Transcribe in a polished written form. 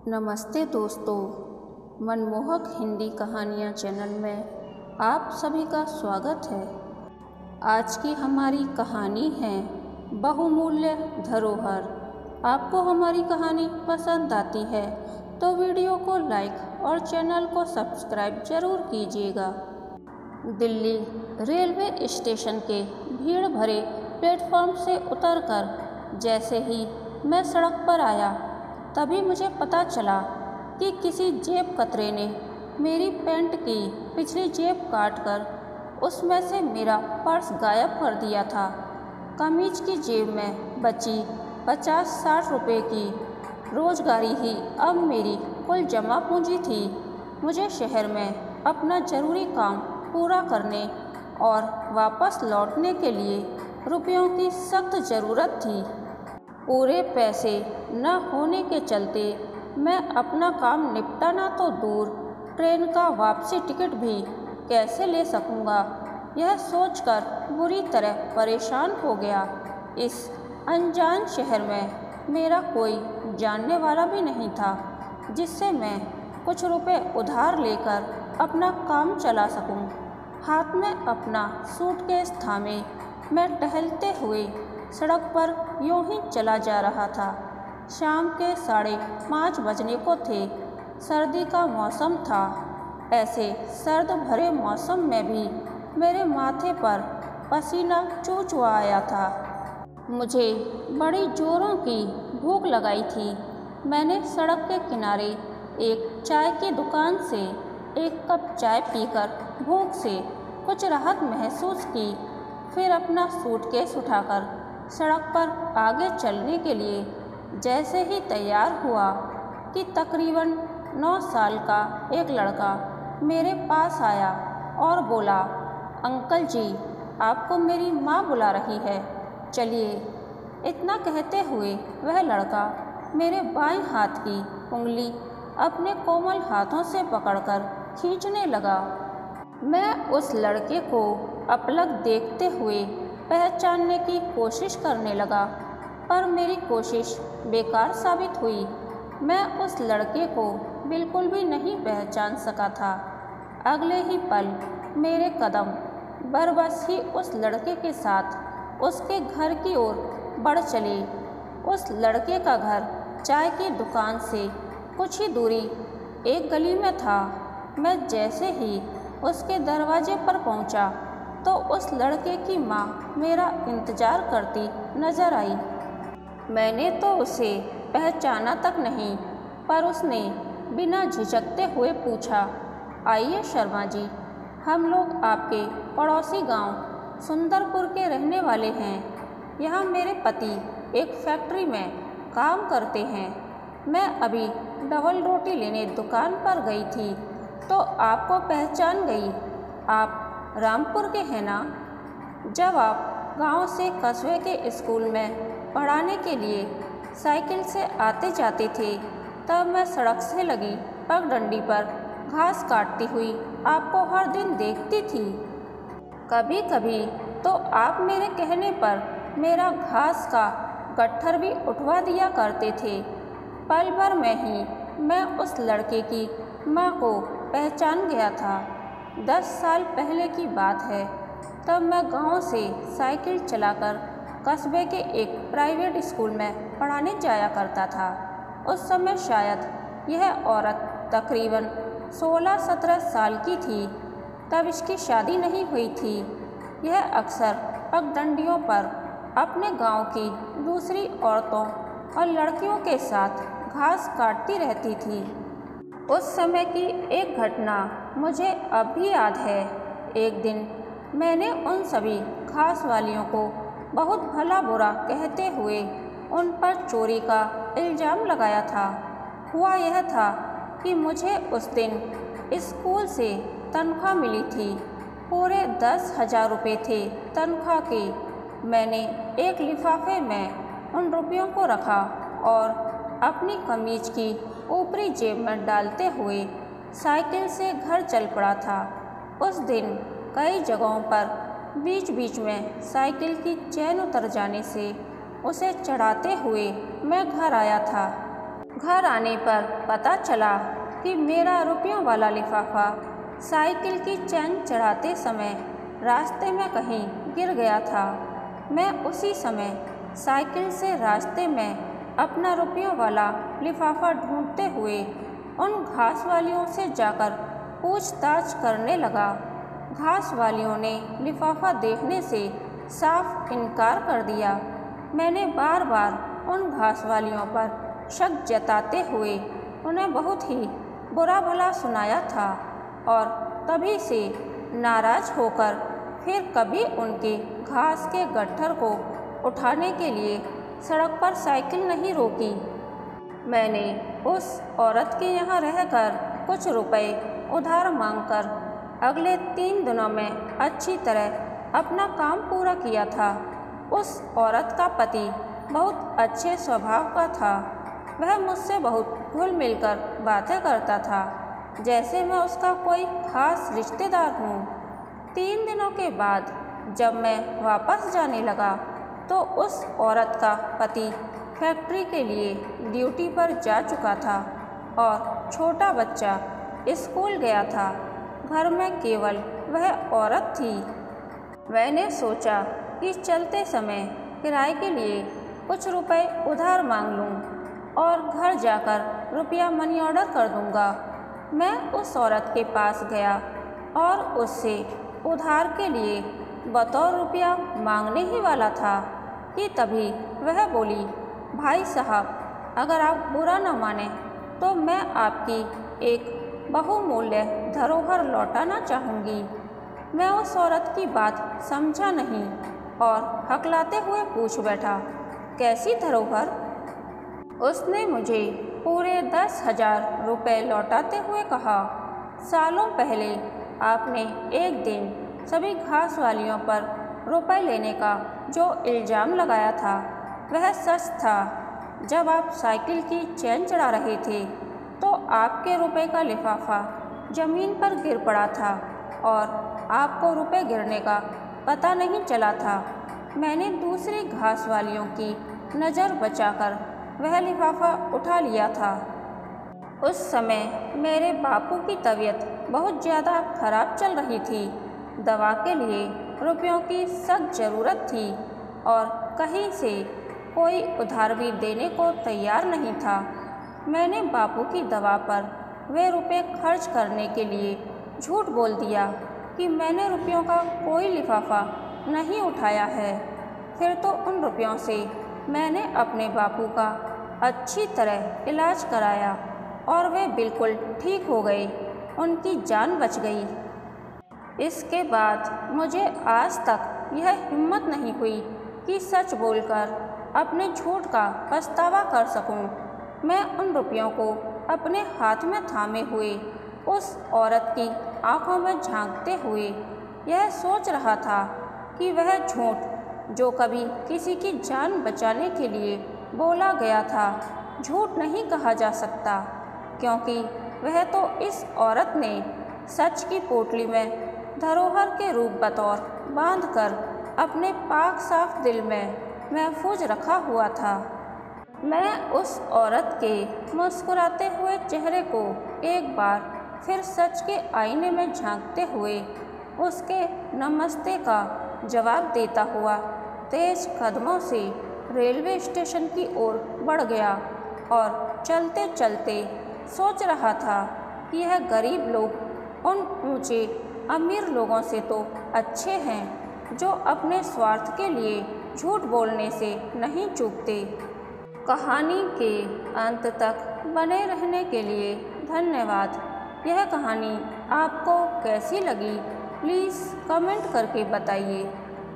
नमस्ते दोस्तों, मनमोहक हिंदी कहानियाँ चैनल में आप सभी का स्वागत है। आज की हमारी कहानी है बहुमूल्य धरोहर। आपको हमारी कहानी पसंद आती है तो वीडियो को लाइक और चैनल को सब्सक्राइब जरूर कीजिएगा। दिल्ली रेलवे स्टेशन के भीड़ भरे प्लेटफॉर्म से उतरकर जैसे ही मैं सड़क पर आया तभी मुझे पता चला कि किसी जेब कतरे ने मेरी पैंट की पिछली जेब काटकर उसमें से मेरा पर्स गायब कर दिया था। कमीज की जेब में बची 50-60 रुपये की रोजगारी ही अब मेरी कुल जमा पूंजी थी। मुझे शहर में अपना ज़रूरी काम पूरा करने और वापस लौटने के लिए रुपयों की सख्त ज़रूरत थी। पूरे पैसे न होने के चलते मैं अपना काम निपटाना तो दूर, ट्रेन का वापसी टिकट भी कैसे ले सकूंगा, यह सोचकर बुरी तरह परेशान हो गया। इस अनजान शहर में मेरा कोई जानने वाला भी नहीं था जिससे मैं कुछ रुपए उधार लेकर अपना काम चला सकूं। हाथ में अपना सूटकेस थामे मैं टहलते हुए सड़क पर यूं ही चला जा रहा था। शाम के 5:30 बजने को थे। सर्दी का मौसम था। ऐसे सर्द भरे मौसम में भी मेरे माथे पर पसीना चूचुआ आया था। मुझे बड़ी जोरों की भूख लगाई थी। मैंने सड़क के किनारे एक चाय की दुकान से एक कप चाय पीकर भूख से कुछ राहत महसूस की। फिर अपना सूटकेस उठाकर सड़क पर आगे चलने के लिए जैसे ही तैयार हुआ कि तकरीबन 9 साल का एक लड़का मेरे पास आया और बोला, अंकल जी, आपको मेरी माँ बुला रही है, चलिए। इतना कहते हुए वह लड़का मेरे बाएं हाथ की उंगली अपने कोमल हाथों से पकड़कर खींचने लगा। मैं उस लड़के को अपलक देखते हुए पहचानने की कोशिश करने लगा, पर मेरी कोशिश बेकार साबित हुई। मैं उस लड़के को बिल्कुल भी नहीं पहचान सका था। अगले ही पल मेरे कदम बरबस ही उस लड़के के साथ उसके घर की ओर बढ़ चले। उस लड़के का घर चाय की दुकान से कुछ ही दूरी एक गली में था। मैं जैसे ही उसके दरवाजे पर पहुंचा तो उस लड़के की माँ मेरा इंतज़ार करती नजर आई। मैंने तो उसे पहचाना तक नहीं, पर उसने बिना झिझकते हुए पूछा, आइए शर्मा जी, हम लोग आपके पड़ोसी गांव सुंदरपुर के रहने वाले हैं। यहाँ मेरे पति एक फैक्ट्री में काम करते हैं। मैं अभी डबल रोटी लेने दुकान पर गई थी तो आपको पहचान गई। आप रामपुर के हैं ना? जब आप गांव से कस्बे के स्कूल में पढ़ाने के लिए साइकिल से आते जाते थे तब मैं सड़क से लगी पगडंडी पर घास काटती हुई आपको हर दिन देखती थी। कभी कभी तो आप मेरे कहने पर मेरा घास का गट्ठर भी उठवा दिया करते थे। पल भर में ही मैं उस लड़के की माँ को पहचान गया था। 10 साल पहले की बात है। तब मैं गांव से साइकिल चलाकर कस्बे के एक प्राइवेट स्कूल में पढ़ाने जाया करता था। उस समय शायद यह औरत तकरीबन 16-17 साल की थी। तब इसकी शादी नहीं हुई थी। यह अक्सर पगडंडियों पर अपने गांव की दूसरी औरतों और लड़कियों के साथ घास काटती रहती थी। उस समय की एक घटना मुझे अब भी याद है। एक दिन मैंने उन सभी घास वालियों को बहुत भला बुरा कहते हुए उन पर चोरी का इल्ज़ाम लगाया था। हुआ यह था कि मुझे उस दिन स्कूल से तनख्वाह मिली थी। पूरे 10,000 रुपये थे तनख्वाह के। मैंने एक लिफाफे में उन रुपयों को रखा और अपनी कमीज की ऊपरी जेब में डालते हुए साइकिल से घर चल पड़ा था। उस दिन कई जगहों पर बीच बीच में साइकिल की चैन उतर जाने से उसे चढ़ाते हुए मैं घर आया था। घर आने पर पता चला कि मेरा रुपयों वाला लिफाफा साइकिल की चैन चढ़ाते समय रास्ते में कहीं गिर गया था। मैं उसी समय साइकिल से रास्ते में अपना रुपयों वाला लिफाफा ढूंढते हुए उन घास वालियों से जाकर पूछताछ करने लगा। घास वालियों ने लिफाफा देखने से साफ इनकार कर दिया। मैंने बार बार उन घास वालियों पर शक जताते हुए उन्हें बहुत ही बुरा भला सुनाया था और तभी से नाराज होकर फिर कभी उनके घास के गट्ठर को उठाने के लिए सड़क पर साइकिल नहीं रोकी। मैंने उस औरत के यहाँ रहकर कुछ रुपए उधार मांगकर अगले 3 दिनों में अच्छी तरह अपना काम पूरा किया था। उस औरत का पति बहुत अच्छे स्वभाव का था। वह मुझसे बहुत घुल मिलकर बातें करता था, जैसे मैं उसका कोई खास रिश्तेदार हूँ। 3 दिनों के बाद जब मैं वापस जाने लगा तो उस औरत का पति फैक्ट्री के लिए ड्यूटी पर जा चुका था और छोटा बच्चा स्कूल गया था। घर में केवल वह औरत थी। मैंने सोचा कि चलते समय किराए के लिए कुछ रुपए उधार मांग लूं और घर जाकर रुपया मनी ऑर्डर कर दूंगा। मैं उस औरत के पास गया और उससे उधार के लिए बतौर रुपया मांगने ही वाला था कि तभी वह बोली, भाई साहब, अगर आप बुरा न माने तो मैं आपकी एक बहुमूल्य धरोहर लौटाना चाहूँगी। मैं उस औरत की बात समझा नहीं और हकलाते हुए पूछ बैठा, कैसी धरोहर? उसने मुझे पूरे 10,000 रुपये लौटाते हुए कहा, सालों पहले आपने एक दिन सभी घास वालियों पर रुपए लेने का जो इल्ज़ाम लगाया था वह सच था। जब आप साइकिल की चैन चढ़ा रहे थे तो आपके रुपए का लिफाफा ज़मीन पर गिर पड़ा था और आपको रुपए गिरने का पता नहीं चला था। मैंने दूसरी घास वालियों की नज़र बचाकर वह लिफाफा उठा लिया था। उस समय मेरे बापू की तबीयत बहुत ज़्यादा खराब चल रही थी। दवा के लिए रुपयों की सख्त ज़रूरत थी और कहीं से कोई उधार भी देने को तैयार नहीं था। मैंने बापू की दवा पर वे रुपए खर्च करने के लिए झूठ बोल दिया कि मैंने रुपयों का कोई लिफाफा नहीं उठाया है। फिर तो उन रुपयों से मैंने अपने बापू का अच्छी तरह इलाज कराया और वे बिल्कुल ठीक हो गए। उनकी जान बच गई। इसके बाद मुझे आज तक यह हिम्मत नहीं हुई कि सच बोलकर अपने झूठ का पछतावा कर सकूं। मैं उन रुपयों को अपने हाथ में थामे हुए उस औरत की आंखों में झांकते हुए यह सोच रहा था कि वह झूठ जो कभी किसी की जान बचाने के लिए बोला गया था झूठ नहीं कहा जा सकता, क्योंकि वह तो इस औरत ने सच की पोटली में धरोहर के रूप बतौर बांधकर अपने पाक साफ दिल में महफूज रखा हुआ था। मैं उस औरत के मुस्कुराते हुए चेहरे को एक बार फिर सच के आईने में झांकते हुए उसके नमस्ते का जवाब देता हुआ तेज कदमों से रेलवे स्टेशन की ओर बढ़ गया और चलते चलते सोच रहा था कि यह गरीब लोग उन ऊंचे अमीर लोगों से तो अच्छे हैं जो अपने स्वार्थ के लिए झूठ बोलने से नहीं चूकते। कहानी के अंत तक बने रहने के लिए धन्यवाद। यह कहानी आपको कैसी लगी प्लीज़ कमेंट करके बताइए।